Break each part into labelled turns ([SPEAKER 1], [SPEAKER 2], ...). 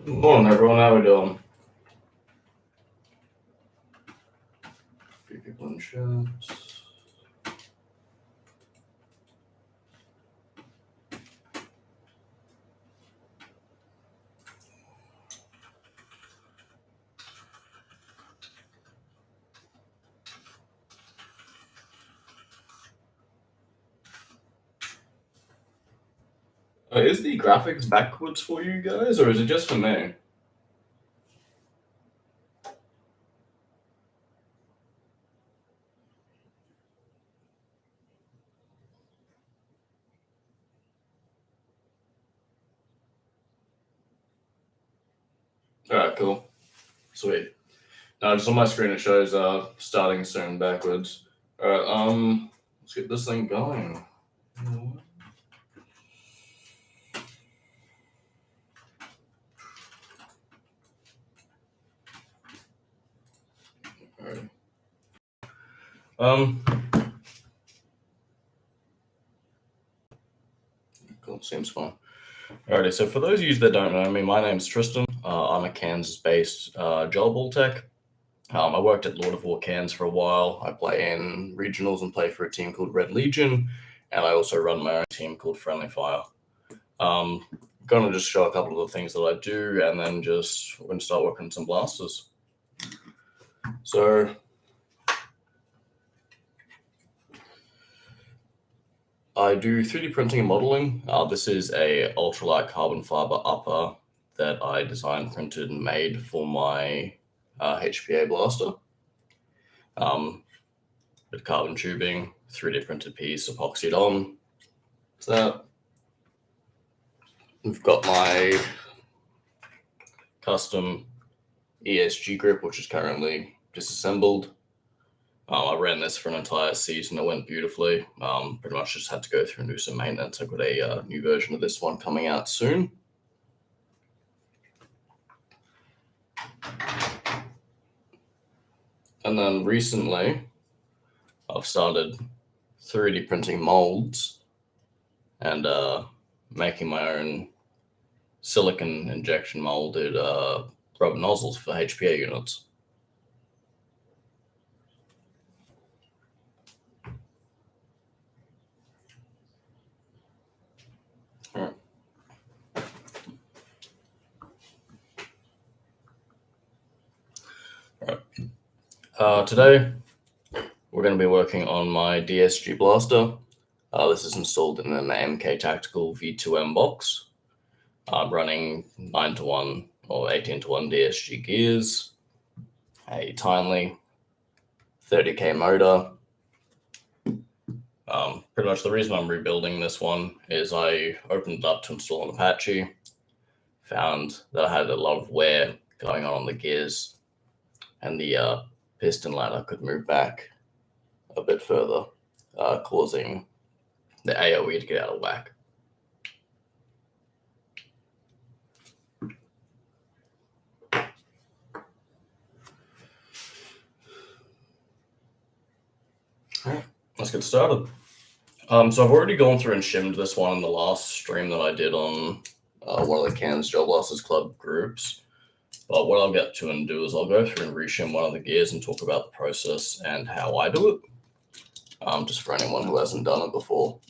[SPEAKER 1] Morning, everyone. How we doing? Few people in chat. Is the graphics backwards for you guys, or is it just for me? Alright, cool. Sweet. Now, just on my screen, it shows starting soon backwards. Alright, let's get this thing going. Alright. Cool, seems fun. Alrighty, so for those of you that don't know me, my name's Tristan. I'm a Kansas-based Gelball tech. I worked at Lord of War Cairns for a while. I play in regionals and play for a team called Red Legion, and I also run my own team called Friendly Fire. Gonna just show a couple of the things that I do, and then we're gonna start working on some blasters. So I do 3D printing and modeling. This is a ultralight carbon fiber upper that I designed, printed, and made for my HPA blaster. With carbon tubing, 3D printed piece, epoxied on. So we've got my custom ESG grip, which is currently disassembled. I ran this for an entire season. It went beautifully. Pretty much just had to go through and do some maintenance. I've got a new version of this one coming out soon. And then recently, I've started 3D printing molds and making my own silicon injection molded rubber nozzles for HPA units. Today, we're going to be working on my DSG blaster. This is installed in an MK Tactical V2M box. I'm running 9-to-1 or 18-to-1 DSG gears, a Timely 30K motor. Pretty much the reason I'm rebuilding this one is I opened it up to install an Apache, found that I had a lot of wear going on the gears, and the piston ladder could move back a bit further, causing the AOE to get out of whack. Alright, let's get started. So I've already gone through and shimmed this one in the last stream that I did on one of the Kansas Gel Blasters Club groups. But what I'll get to and do is I'll go through and reshim one of the gears and talk about the process and how I do it, just for anyone who hasn't done it before.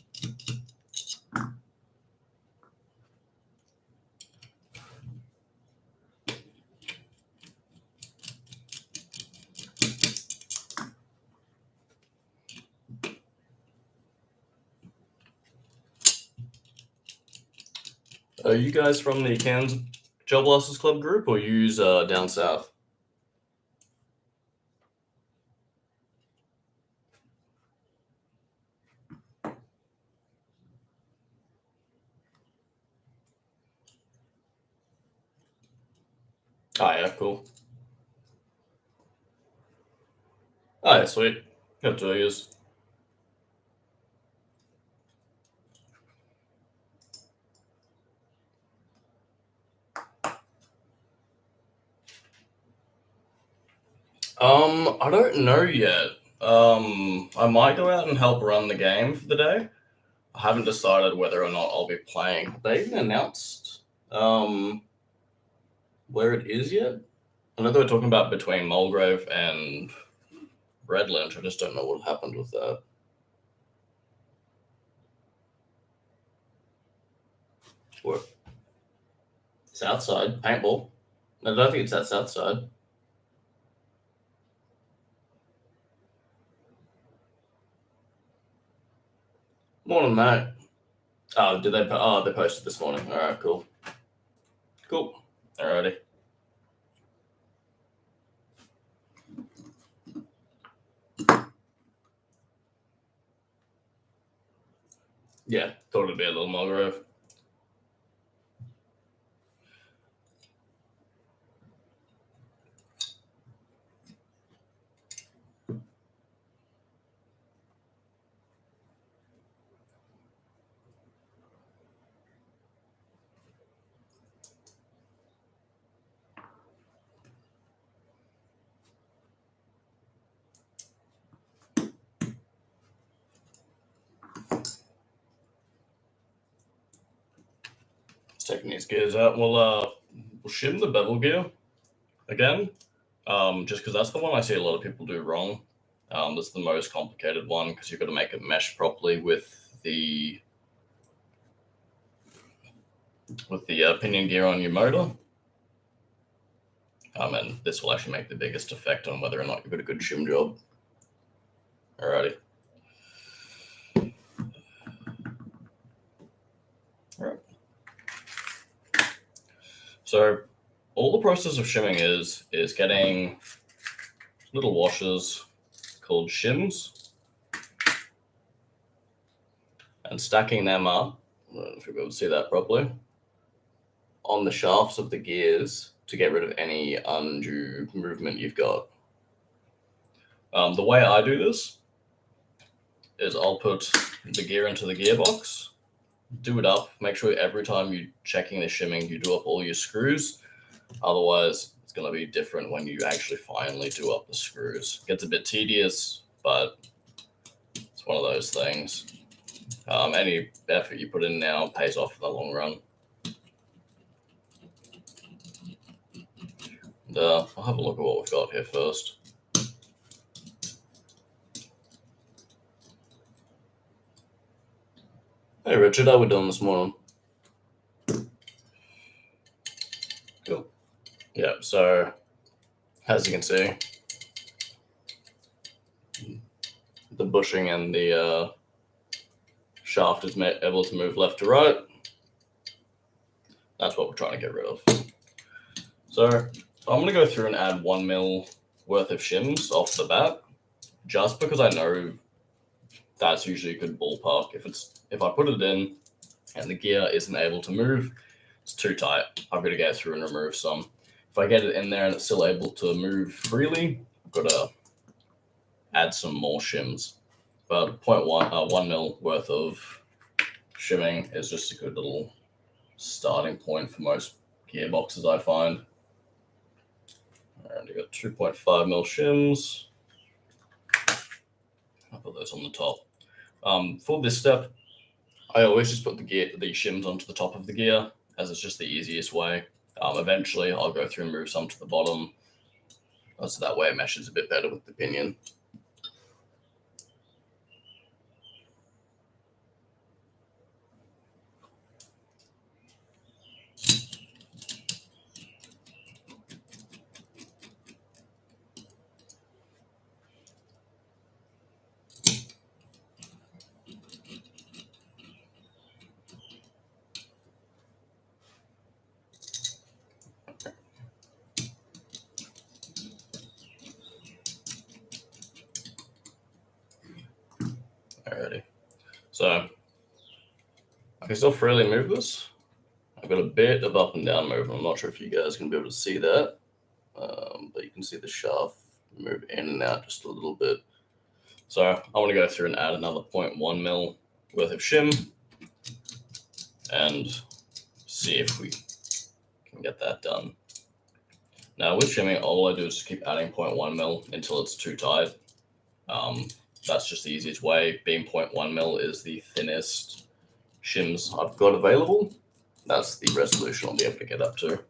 [SPEAKER 1] Are you guys from the Kansas Gel Blasters Club group, or use down south? Oh, yeah, cool. Oh, yeah, sweet. Got 2 years. I don't know yet. I might go out and help run the game for the day. I haven't decided whether or not I'll be playing. They even announced where it is yet. I know they were talking about between Mulgrave and Redlands. I just don't know what happened with that. What? South side paintball. No, I don't think it's that south side. Morning, mate. Oh, did they? Oh, they posted this morning. All right, cool. Cool. Alrighty. Yeah, thought it'd be a little Mulgrave. It's taking these gears out. We'll shim the bevel gear again. Just because that's the one I see a lot of people do wrong. That's the most complicated one because you've got to make it mesh properly with the pinion gear on your motor. And this will actually make the biggest effect on whether or not you've got a good shim job. Alrighty. Alright. So all the process of shimming is getting little washers called shims and stacking them up. I don't know if you'll be able to see that properly on the shafts of the gears to get rid of any undue movement you've got. The way I do this is I'll put the gear into the gearbox, do it up, make sure every time you're checking the shimming, you do up all your screws. Otherwise, it's going to be different when you actually finally do up the screws. It gets a bit tedious, but it's one of those things. Any effort you put in now pays off in the long run. And, I'll have a look at what we've got here first. Hey Richard, how we doing this morning? Cool. Yeah, so as you can see, the bushing and the shaft is able to move left to right. That's what we're trying to get rid of. So I'm going to go through and add 1 mil worth of shims off the bat, just because I know that's usually a good ballpark. If I put it in and the gear isn't able to move, it's too tight. I've got to go through and remove some. If I get it in there and it's still able to move freely, I've got to add some more shims. But 1 mil worth of shimming is just a good little starting point for most gearboxes, I find. And you got 2.5 mil shims. I'll put those on the top. For this step, I always just put the shims onto the top of the gear, as it's just the easiest way. Eventually, I'll go through and move some to the bottom, so that way it meshes a bit better with the pinion. Alrighty. So I can still freely move this. I've got a bit of up and down movement. I'm not sure if you guys can be able to see that, but you can see the shaft move in and out just a little bit. So I want to go through and add another 0.1 mil worth of shim and see if we can get that done. Now with shimming, all I do is just keep adding 0.1 mil until it's too tight. That's just the easiest way. Being 0.1 mil is the thinnest shims I've got available. That's the resolution I'll be able to get up to.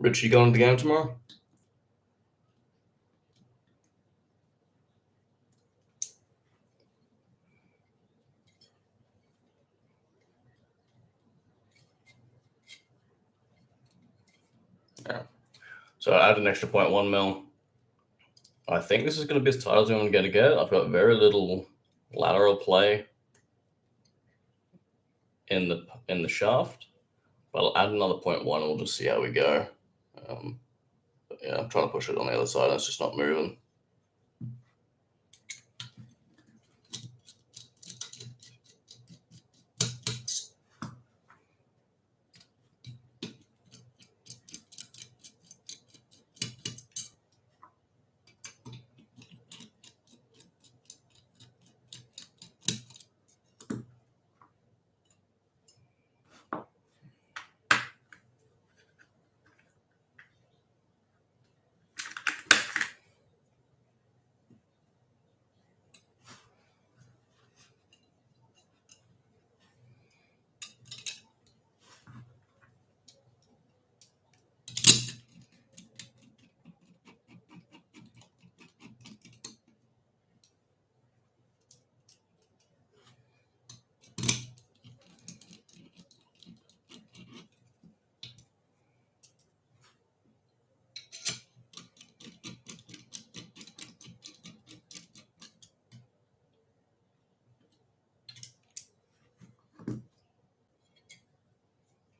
[SPEAKER 1] Rich, you going to the game tomorrow? Yeah. So I add an extra 0.1 mil. I think this is going to be as tight as I'm going to get. I've got very little lateral play in the shaft, but I'll add another 0.1 and we'll just see how we go. But yeah, I'm trying to push it on the other side and it's just not moving.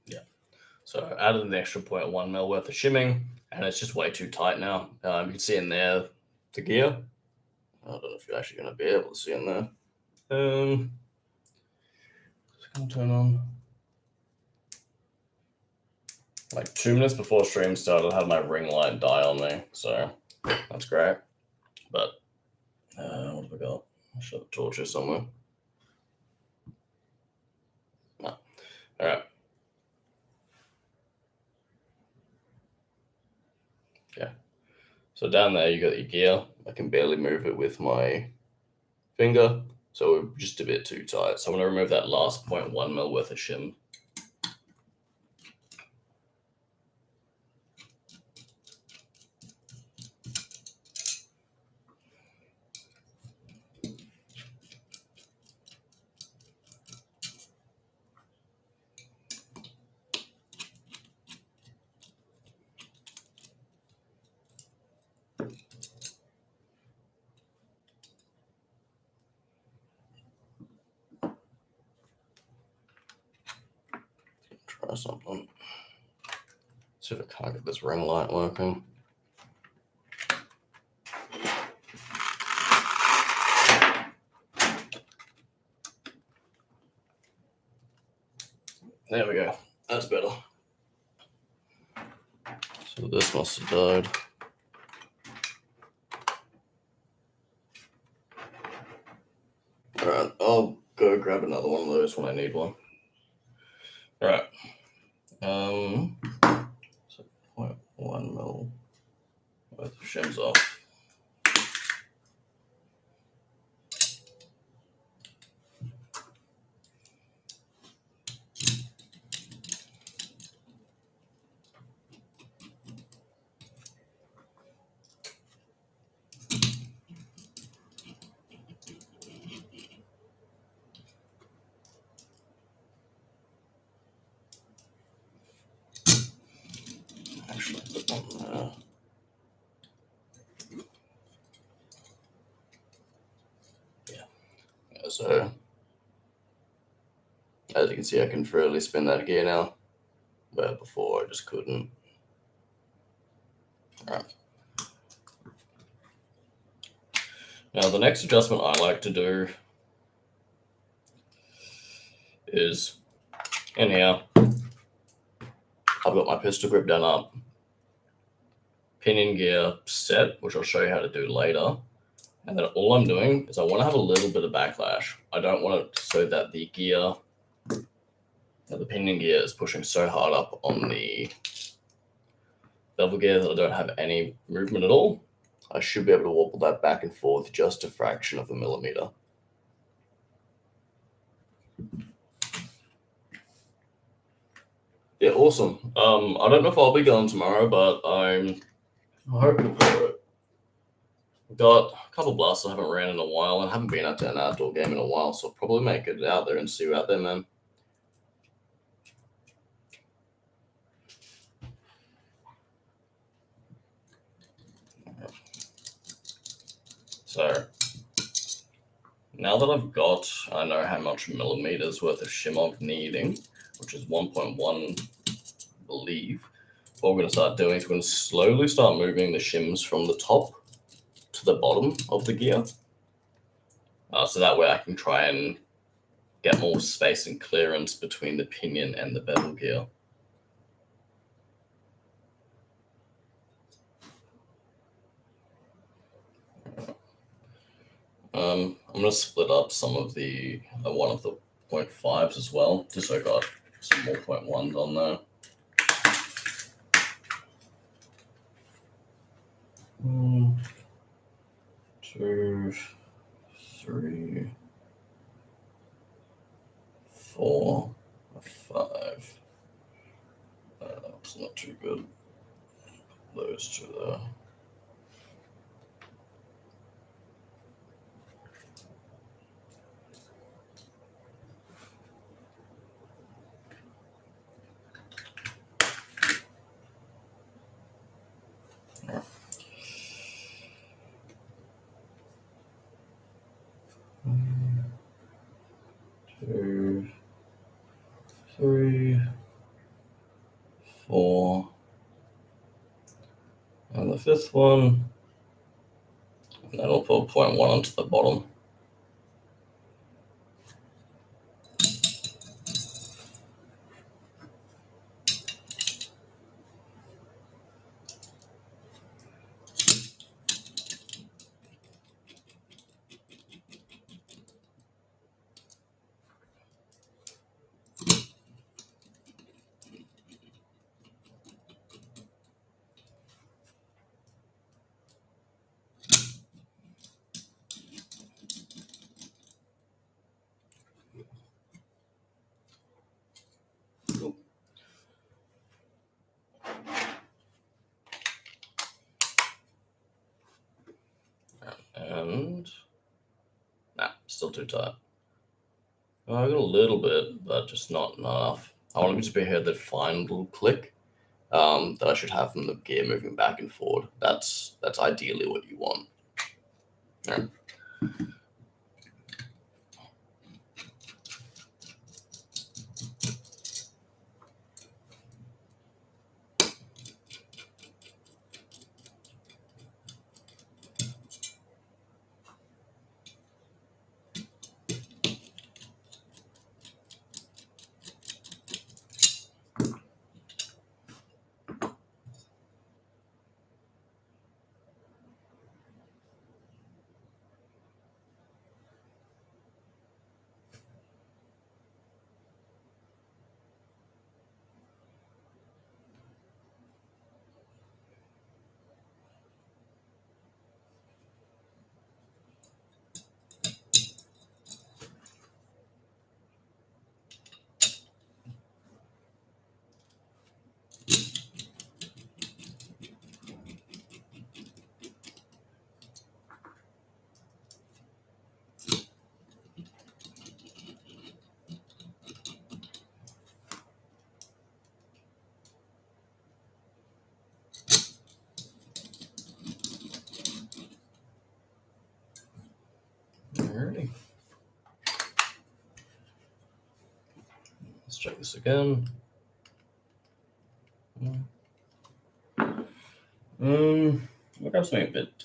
[SPEAKER 1] Yeah. So I added an extra 0.1 mil worth of shimming, and it's just way too tight now. You can see in there the gear. I don't know if you're actually going to be able to see in there. It's going to turn on. Like 2 minutes before stream started, I had my ring light die on me, so that's great. But what have I got? I should have a torch here somewhere. No. All right. Yeah. So down there you got your gear. I can barely move it with my finger, so we're just a bit too tight. So I'm going to remove that last 0.1 mil worth of shim. Try something. See if I can't get this ring light working. There we go. That's better. So this must have died. All right, I'll go grab another one of those when I need one. All right. So 0.1 mil worth of shims off. Actually, put one there. Yeah, so as you can see, I can freely spin that gear now, where before I just couldn't. All right. Now the next adjustment I like to do is in here. I've got my pistol grip done up, pinion gear set, which I'll show you how to do later. And then all I'm doing is I want to have a little bit of backlash. I don't want it so that the gear, the pinion gear is pushing so hard up on the bevel gear that I don't have any movement at all. I should be able to wobble that back and forth just a fraction of a millimeter. Yeah, awesome. I don't know if I'll be going tomorrow, but I'm hoping for it. Got a couple blasts I haven't ran in a while, and haven't been out to an outdoor game in a while, so I'll probably make it out there and see you out there, man. So now that I know how much millimeters worth of shim I'm needing, which is 1.1, I believe. What we're going to start doing is we're going to slowly start moving the shims from the top to the bottom of the gear. So that way I can try and get more space and clearance between the pinion and the bevel gear. I'm going to split up some of the one of the 0.5s as well, just so I got some more 0.1s on there. 1, 2, 3, 4, 5. That's not too good. Those two there. One, 2, 3, 4, and the fifth one, and then I'll put 0.1 onto the bottom. And still too tight. I got a little bit, but just not enough. I want it to be here that fine little click that I should have from the gear moving back and forward. That's ideally what you want. All right. Alrighty. Let's check this again. We'll grab something a bit